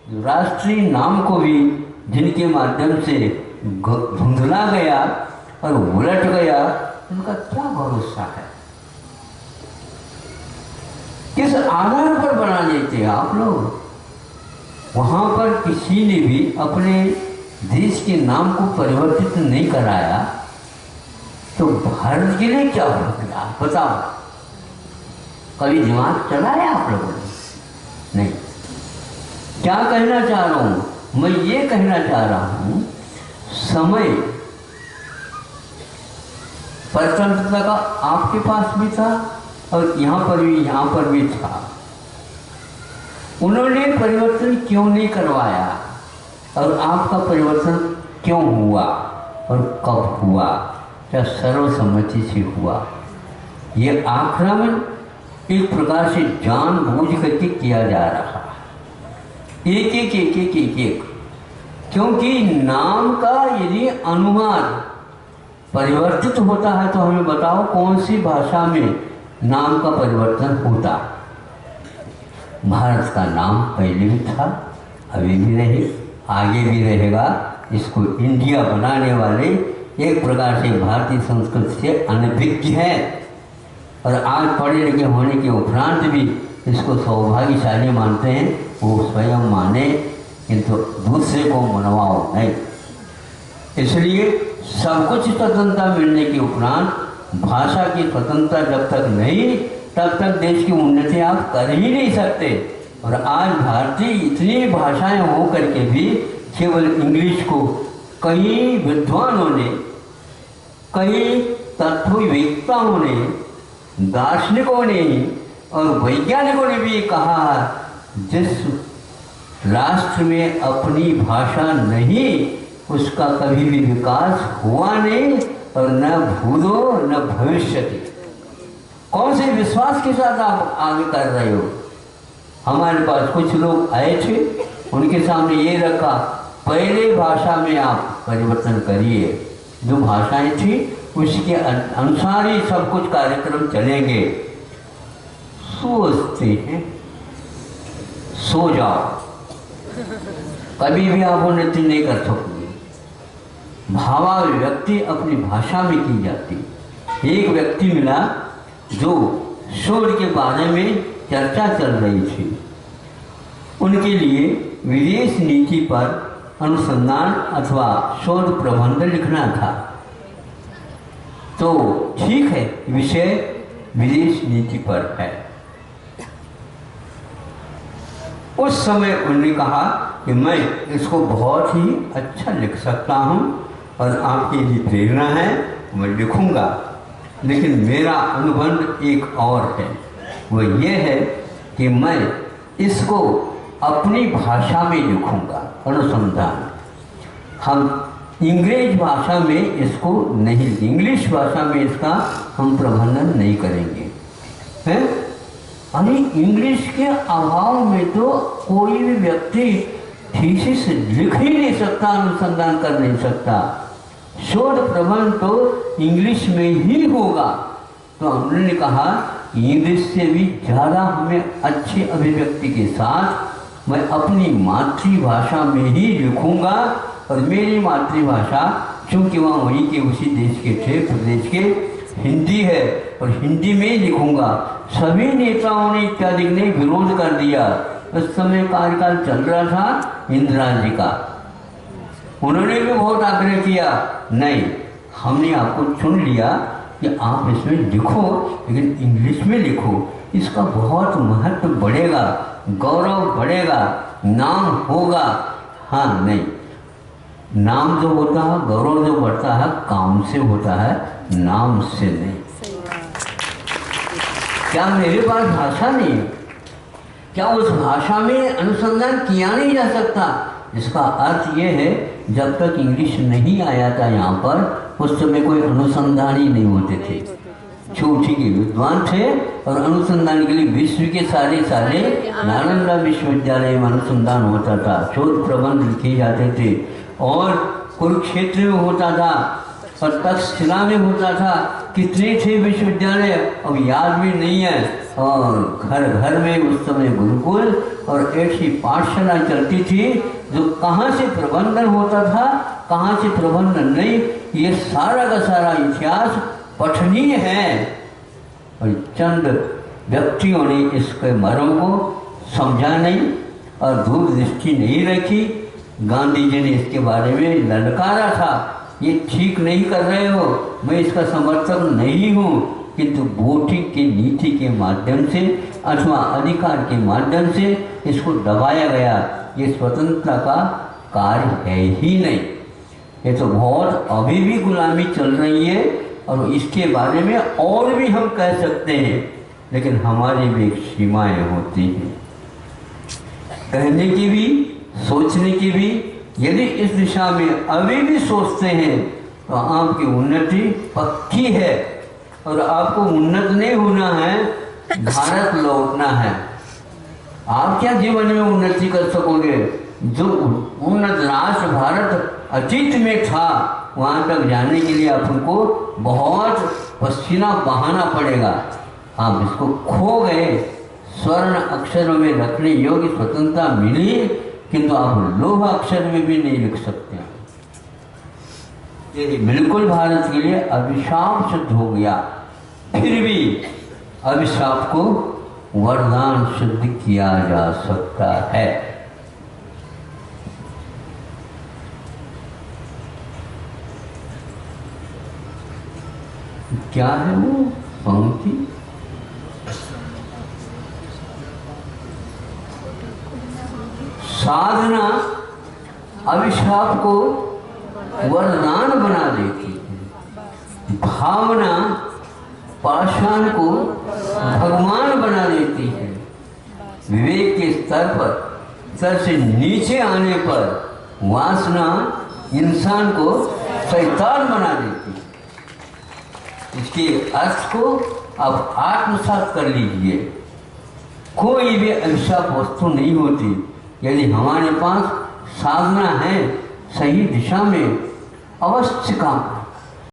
राष्ट्रीय नाम को भी जिनके माध्यम से धुंधला गया और उलट गया, उनका क्या भरोसा है? किस आधार पर बना लेते हैं आप लोग? वहां पर किसी ने भी अपने देश के नाम को परिवर्तित नहीं कराया, तो भारत के लिए क्या हो गया बताओ? कभी दिमाग चलाया आप लोगों ने? नहीं। क्या कहना चाह रहा हूं मैं? ये कहना चाह रहा हूं, समय स्वतंत्रता का आपके पास भी था और यहाँ पर भी था। उन्होंने परिवर्तन क्यों नहीं करवाया और आपका परिवर्तन क्यों हुआ और कब हुआ? क्या सर्वसम्मति से हुआ? ये आक्रमण एक प्रकार से जानबूझ करके किया जा रहा है, एक, क्योंकि नाम का यदि अनुवाद परिवर्तित होता है तो हमें बताओ कौन सी भाषा में नाम का परिवर्तन होता? भारत का नाम पहले भी था, अभी भी रहे, आगे भी रहेगा। इसको इंडिया बनाने वाले एक प्रकार से भारतीय संस्कृति से अनभिज्ञ है और आज पढ़े लिखे होने के उपरांत भी इसको सौभाग्यशाली मानते हैं। वो स्वयं माने किंतु दूसरे को मनवाओ नहीं। इसलिए सब कुछ स्वतंत्रता मिलने के उपरांत भाषा की स्वतंत्रता जब तक नहीं, तब तक देश की उन्नति आप कर ही नहीं सकते। और आज भारतीय इतनी भाषाएं हो करके भी केवल इंग्लिश को कई विद्वानों ने, कई तत्ववेत्ताओं ने, दार्शनिकों ने और वैज्ञानिकों ने भी कहा, जिस राष्ट्र में अपनी भाषा नहीं उसका कभी भी विकास हुआ नहीं और न भूतो न भविष्यति। कौन से विश्वास के साथ आप आगे कर रहे हो? हमारे पास कुछ लोग आए थे, उनके सामने ये रखा, पहले भाषा में आप परिवर्तन करिए, जो भाषाएं थी उसके अनुसार ही सब कुछ कार्यक्रम चलेंगे। सोचते हैं, सो जाओ, कभी भी आप उन्नति नहीं कर सकते। भावाभिव्यक्ति अपनी भाषा में की जाती। एक व्यक्ति मिला जो शोध के बारे में चर्चा चल रही थी, उनके लिए विदेश नीति पर अनुसंधान अथवा शोध प्रबंध लिखना था। तो ठीक है, विषय विदेश नीति पर है। उस समय उन्होंने कहा कि मैं इसको बहुत ही अच्छा लिख सकता हूँ और आपकी भी प्रेरणा है, मैं लिखूँगा, लेकिन मेरा अनुबंध एक और है। वो ये है कि मैं इसको अपनी भाषा में लिखूँगा, अनुसंधान। हम इंग्रेज भाषा में इसको नहीं, इंग्लिश भाषा में इसका हम प्रबंधन नहीं करेंगे, हैं? अरे इंग्लिश के अभाव में तो कोई भी व्यक्ति थीसिस लिख ही नहीं सकता, अनुसंधान कर नहीं सकता। शोध प्रबंध तो इंग्लिश में ही होगा। तो हमने कहा इंग्लिश से भी ज़्यादा हमें अच्छी अभिव्यक्ति के साथ मैं अपनी मातृभाषा में ही लिखूंगा। और मेरी मातृभाषा चूँकि वहाँ वहीं के उसी देश के थे, प्रदेश के, हिंदी है और हिंदी में ही लिखूंगा। सभी नेताओं ने इत्यादि ने विरोध कर दिया। उस समय कार्यकाल चल रहा था इंदिरा जी का, उन्होंने भी बहुत आग्रह किया, नहीं हमने आपको चुन लिया कि आप इसमें लिखो, लेकिन इंग्लिश में लिखो, इसका बहुत महत्व बढ़ेगा, गौरव बढ़ेगा, नाम होगा। हाँ नहीं, नाम जो होता है, गौरव जो बढ़ता है काम से होता है, नाम से नहीं। क्या मेरे पास भाषा नहीं है? क्या उस भाषा में अनुसंधान किया नहीं जा सकता? इसका अर्थ ये है, जब तक इंग्लिश नहीं आया था यहाँ पर, उस समय कोई अनुसंधान ही नहीं होते थे। छोटी के विद्वान थे और अनुसंधान के लिए विश्व के सारे नालंदा विश्वविद्यालय में अनुसंधान होता था, शोध प्रबंध लिखे जाते थे और कुरुक्षेत्र में होता था और तक्षशिला में होता था। कितने थे विश्वविद्यालय अब याद भी नहीं है। और घर घर में उस समय गुरुकुल और ऐसी पाठशाला चलती थी जो कहाँ से प्रबंधन होता था, कहाँ से प्रबंधन नहीं, ये सारा का सारा इतिहास पठनीय है। और चंद व्यक्तियों ने इसके मर्म को समझा नहीं और दूरदृष्टि नहीं रखी। गांधी जी ने इसके बारे में ललकारा था, ये ठीक नहीं कर रहे हो, मैं इसका समर्थक नहीं हूँ, किंतु वोटिंग की नीति के माध्यम से अथवा अधिकार के माध्यम से इसको दबाया गया। ये स्वतंत्रता का कार्य है ही नहीं, ये तो बहुत अभी भी गुलामी चल रही है। और इसके बारे में और भी हम कह सकते हैं, लेकिन हमारी भी एक सीमाएं होती हैं कहने की भी, सोचने की भी। यदि इस दिशा में अभी भी सोचते हैं तो आपकी उन्नति पक्की है। और आपको उन्नत नहीं होना है, भारत लौटना है। आप क्या जीवन में उन्नति कर सकोगे? जो उन्नत राष्ट्र भारत अतीत में था, वहाँ तक जाने के लिए आपको बहुत पसीना बहाना पड़ेगा। आप इसको खो गए, स्वर्ण अक्षरों में रखने योग्य स्वतंत्रता मिली, किंतु आप लोह अक्षर में भी नहीं लिख सकते। ये बिल्कुल भारत के लिए अभिशाप सिद्ध हो गया। फिर भी अभिशाप को वरदान सिद्ध किया जा सकता है। क्या है वो पंक्ति? साधना अभिशाप को वरदान बना देती है, भावना पाषाण को भगवान बना देती है। विवेक के स्तर से नीचे आने पर वासना इंसान को शैतान बना देती है। इसके अर्थ को आप आत्मसात कर लीजिए। कोई भी अभिशाप वस्तु नहीं होती यदि हमारे पास साधना है, सही दिशा में अवश्य काम